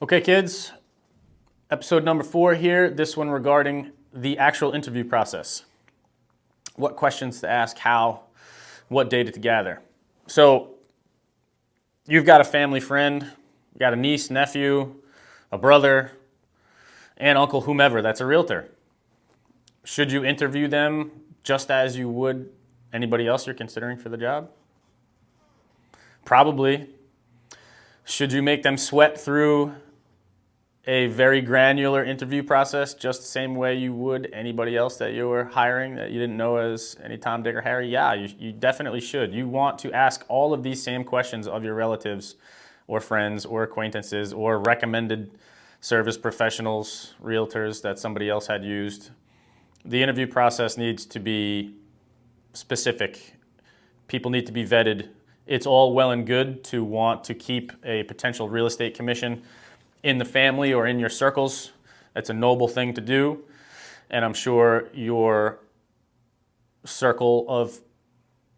Okay, kids, episode number 4 here. This one regarding the actual interview process. What questions to ask, how, what data to gather. So you've got a family friend, you got a niece, nephew, a brother, aunt, uncle, whomever that's a realtor. Should you interview them just as you would anybody else you're considering for the job? Probably. Should you make them sweat through a very granular interview process just the same way you would anybody else that you were hiring that you didn't know as any Tom, Dick, or Harry? Yeah, you definitely should. You want to ask all of these same questions of your relatives or friends or acquaintances or recommended service professionals, realtors that somebody else had used. The interview process needs to be specific. People need to be vetted. It's all well and good to want to keep a potential real estate commission in the family or in your circles. That's a noble thing to do. And I'm sure your circle of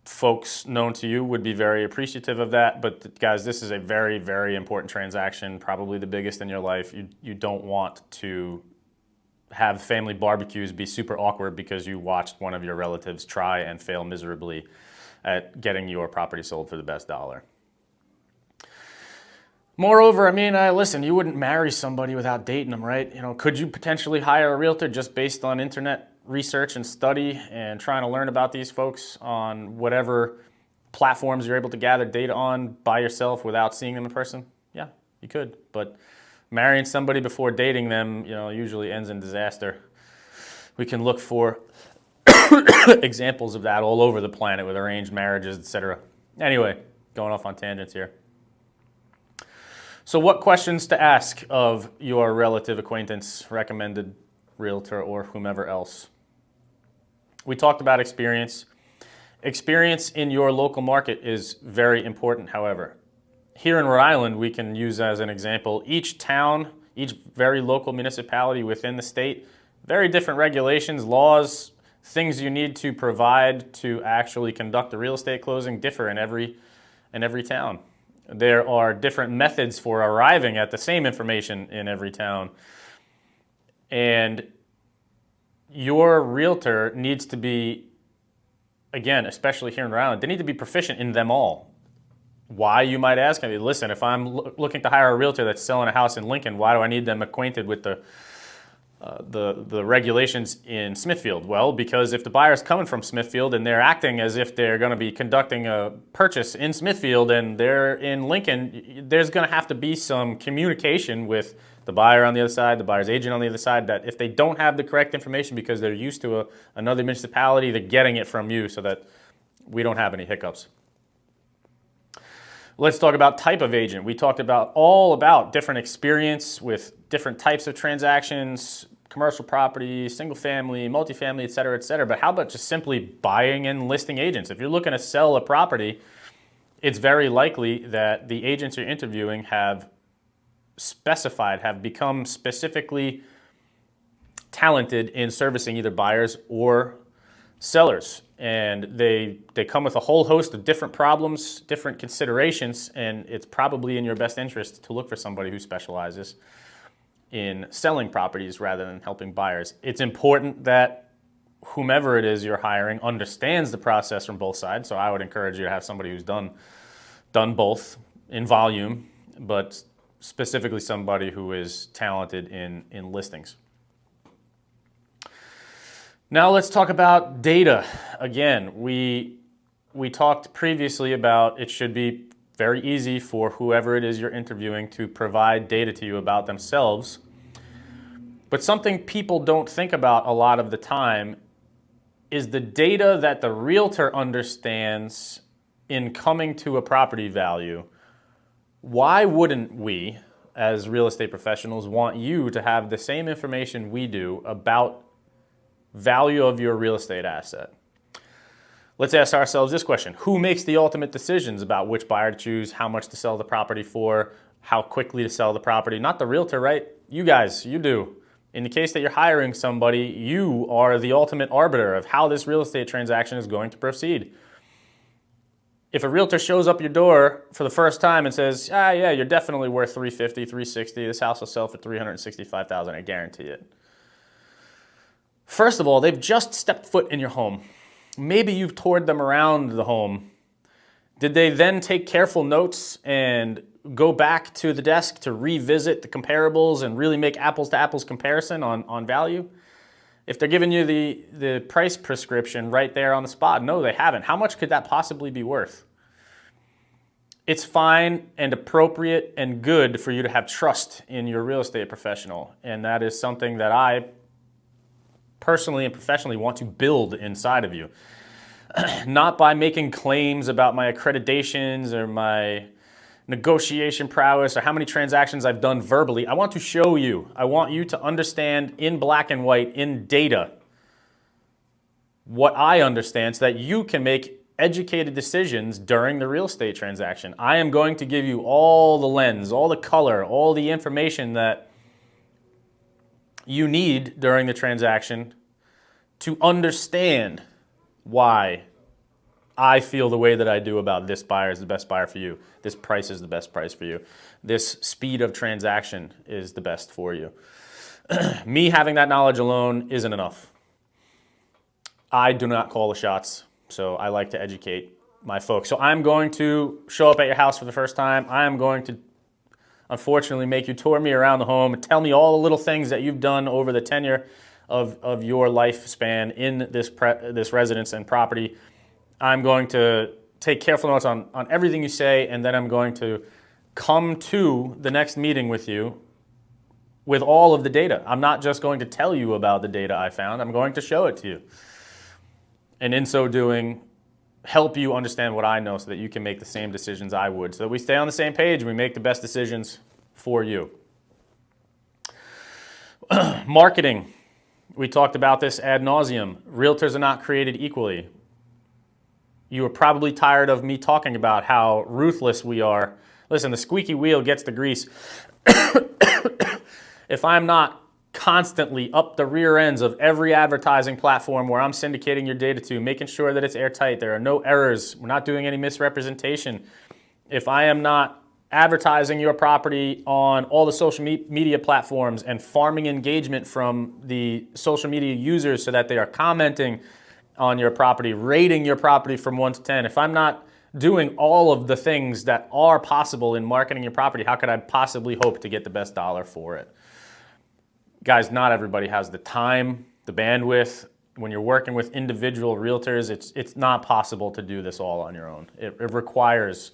folks known to you would be very appreciative of that. But guys, this is a very, very important transaction, probably the biggest in your life. You don't want to have family barbecues be super awkward because you watched one of your relatives try and fail miserably at getting your property sold for the best dollar. Moreover, listen, you wouldn't marry somebody without dating them, right? Could you potentially hire a realtor just based on internet research and study and trying to learn about these folks on whatever platforms you're able to gather data on by yourself without seeing them in person? Yeah, you could. But marrying somebody before dating them, usually ends in disaster. We can look for examples of that all over the planet with arranged marriages, etc. Anyway, going off on tangents here. So what questions to ask of your relative, acquaintance, recommended realtor, or whomever else? We talked about experience. Experience in your local market is very important, however. Here in Rhode Island, we can use as an example, each town, each very local municipality within the state, very different regulations, laws, things you need to provide to actually conduct a real estate closing differ in every town. There are different methods for arriving at the same information in every town. And your realtor needs to be, again, especially here in Rhode Island, they need to be proficient in them all. Why, you might ask? Listen, if I'm looking to hire a realtor that's selling a house in Lincoln, why do I need them acquainted with the regulations in Smithfield? Well, because if the buyer's coming from Smithfield and they're acting as if they're going to be conducting a purchase in Smithfield and they're in Lincoln, there's going to have to be some communication with the buyer on the other side, the buyer's agent on the other side, that if they don't have the correct information because they're used to another municipality, they're getting it from you so that we don't have any hiccups. Let's talk about type of agent. We talked all about different experience with different types of transactions, commercial property, single family, multifamily, et cetera, et cetera. But how about just simply buying and listing agents? If you're looking to sell a property, it's very likely that the agents you're interviewing have become specifically talented in servicing either buyers or sellers. And they come with a whole host of different problems, different considerations, and it's probably in your best interest to look for somebody who specializes in selling properties rather than helping buyers. It's important that whomever it is you're hiring understands the process from both sides. So I would encourage you to have somebody who's done both in volume, but specifically somebody who is talented in listings. Now let's talk about data. Again, we talked previously about it should be very easy for whoever it is you're interviewing to provide data to you about themselves. But something people don't think about a lot of the time is the data that the realtor understands in coming to a property value. Why wouldn't we, as real estate professionals, want you to have the same information we do about value of your real estate asset? Let's ask ourselves this question. Who makes the ultimate decisions about which buyer to choose, how much to sell the property for, how quickly to sell the property? Not the realtor, right? You guys, you do. In the case that you're hiring somebody, you are the ultimate arbiter of how this real estate transaction is going to proceed. If a realtor shows up your door for the first time and says, yeah, you're definitely worth 350, 360, this house will sell for 365,000, I guarantee it. First of all, they've just stepped foot in your home. Maybe you've toured them around the home. Did they then take careful notes and go back to the desk to revisit the comparables and really make apples to apples comparison on value? If they're giving you the price prescription right there on the spot, no, they haven't. How much could that possibly be worth? It's fine and appropriate and good for you to have trust in your real estate professional. And that is something that I personally and professionally want to build inside of you. Not by making claims about my accreditations or my negotiation prowess or how many transactions I've done verbally. I want to show you. I want you to understand in black and white, in data, what I understand so that you can make educated decisions during the real estate transaction. I am going to give you all the lens, all the color, all the information that you need during the transaction to understand why I feel the way that I do about this buyer is the best buyer for you. This price is the best price for you. This speed of transaction is the best for you. Me having that knowledge alone isn't enough. I do not call the shots, so I like to educate my folks. So I'm going to show up at your house for the first time. I am going to, unfortunately, make you tour me around the home and tell me all the little things that you've done over the tenure of your lifespan in this residence and property. I'm going to take careful notes on everything you say, and then I'm going to come to the next meeting with you with all of the data. I'm not just going to tell you about the data I found. I'm going to show it to you. And in so doing, help you understand what I know so that you can make the same decisions I would, so that we stay on the same page and we make the best decisions for you. Marketing. We talked about this ad nauseum. Realtors are not created equally. You are probably tired of me talking about how ruthless we are. Listen, the squeaky wheel gets the grease. If I'm not constantly up the rear ends of every advertising platform where I'm syndicating your data to, making sure that it's airtight, there are no errors, we're not doing any misrepresentation. If I am not advertising your property on all the social media platforms and farming engagement from the social media users so that they are commenting on your property, rating your property from 1 to 10. If I'm not doing all of the things that are possible in marketing your property, how could I possibly hope to get the best dollar for it? Guys, not everybody has the time, the bandwidth. When you're working with individual realtors, it's not possible to do this all on your own. It requires,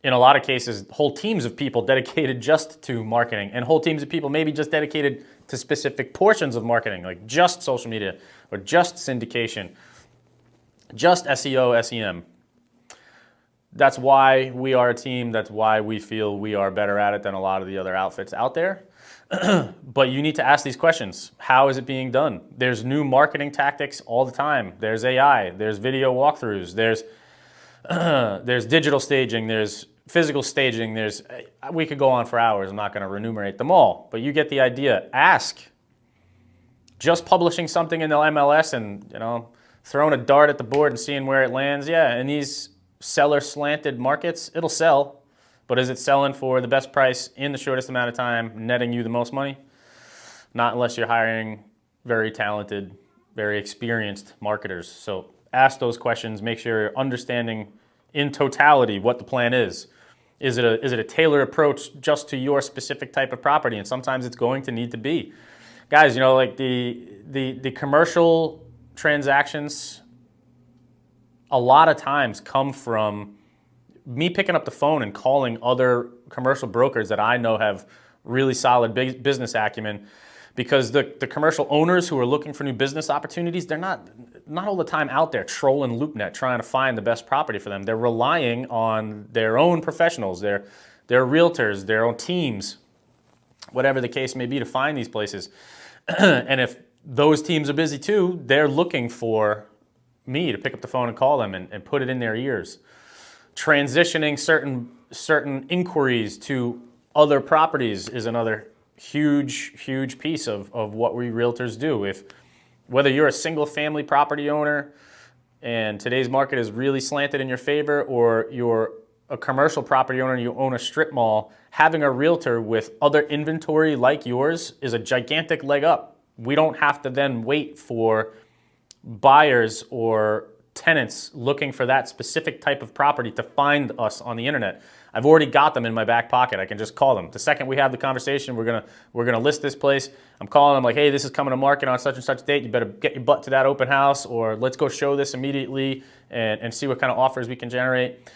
in a lot of cases, whole teams of people dedicated just to marketing, and whole teams of people maybe just dedicated to specific portions of marketing, like just social media or just syndication, just SEO, SEM. That's why we are a team. That's why we feel we are better at it than a lot of the other outfits out there. But you need to ask these questions. How is it being done? There's new marketing tactics all the time. There's AI, there's video walkthroughs, there's digital staging, there's physical staging, we could go on for hours. I'm not going to enumerate them all, but you get the idea. Ask. Just publishing something in the MLS and, throwing a dart at the board and seeing where it lands, yeah, in these seller slanted markets, it'll sell. But is it selling for the best price in the shortest amount of time, netting you the most money? Not unless you're hiring very talented, very experienced marketers. So ask those questions. Make sure you're understanding in totality what the plan is. Is it a tailored approach just to your specific type of property? And sometimes it's going to need to be. Guys, like the commercial transactions a lot of times come from me picking up the phone and calling other commercial brokers that I know have really solid business acumen, because the commercial owners who are looking for new business opportunities, they're not all the time out there trolling LoopNet trying to find the best property for them. They're relying on their own professionals, their realtors, their own teams, whatever the case may be, to find these places. And if those teams are busy too, they're looking for me to pick up the phone and call them and put it in their ears. Transitioning certain inquiries to other properties is another huge piece of what we realtors do. Whether you're a single family property owner and today's market is really slanted in your favor, or you're a commercial property owner and you own a strip mall, having a realtor with other inventory like yours is a gigantic leg up. We don't have to then wait for buyers or tenants looking for that specific type of property to find us on the internet. I've already got them in my back pocket. I can just call them. The second we have the conversation, we're gonna list this place. I'm calling them like, hey, this is coming to market on such and such date. You better get your butt to that open house, or let's go show this immediately and see what kind of offers we can generate.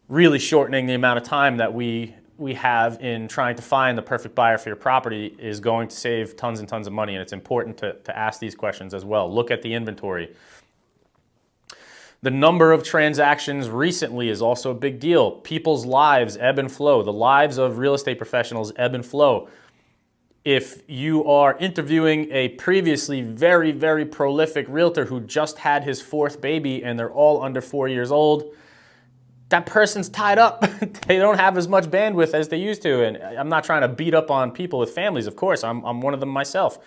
Really shortening the amount of time that we have in trying to find the perfect buyer for your property is going to save tons and tons of money, and it's important to ask these questions as well. Look at the inventory. The number of transactions recently is also a big deal. People's lives ebb and flow. The lives of real estate professionals ebb and flow. If you are interviewing a previously very, very prolific realtor who just had his 4th baby and they're all under 4 years old, that person's tied up. They don't have as much bandwidth as they used to. And I'm not trying to beat up on people with families, of course. I'm one of them myself.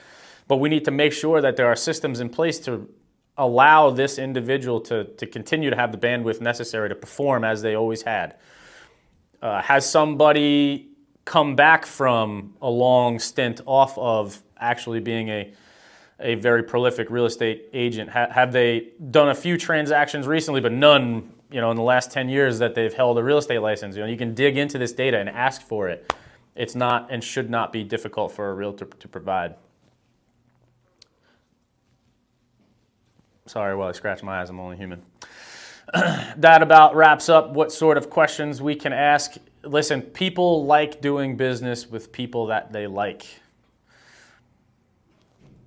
But we need to make sure that there are systems in place to allow this individual to continue to have the bandwidth necessary to perform as they always had. Has somebody come back from a long stint off of actually being a very prolific real estate agent? Have they done a few transactions recently, but none, in the last 10 years that they've held a real estate license? You can dig into this data and ask for it. It's not and should not be difficult for a realtor to provide. Sorry, while I scratch my eyes, I'm only human. That about wraps up what sort of questions we can ask. Listen, people like doing business with people that they like.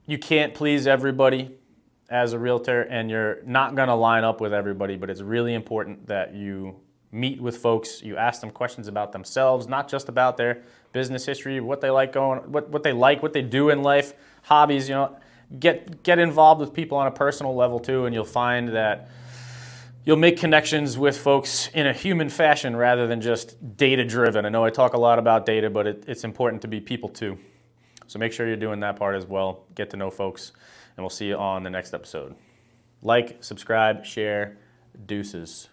You can't please everybody as a realtor, and you're not going to line up with everybody, but it's really important that you meet with folks, you ask them questions about themselves, not just about their business history, what they like what they do in life, hobbies, Get involved with people on a personal level too, and you'll find that you'll make connections with folks in a human fashion rather than just data-driven. I know I talk a lot about data, but it's important to be people too. So make sure you're doing that part as well. Get to know folks, and we'll see you on the next episode. Like, subscribe, share, deuces.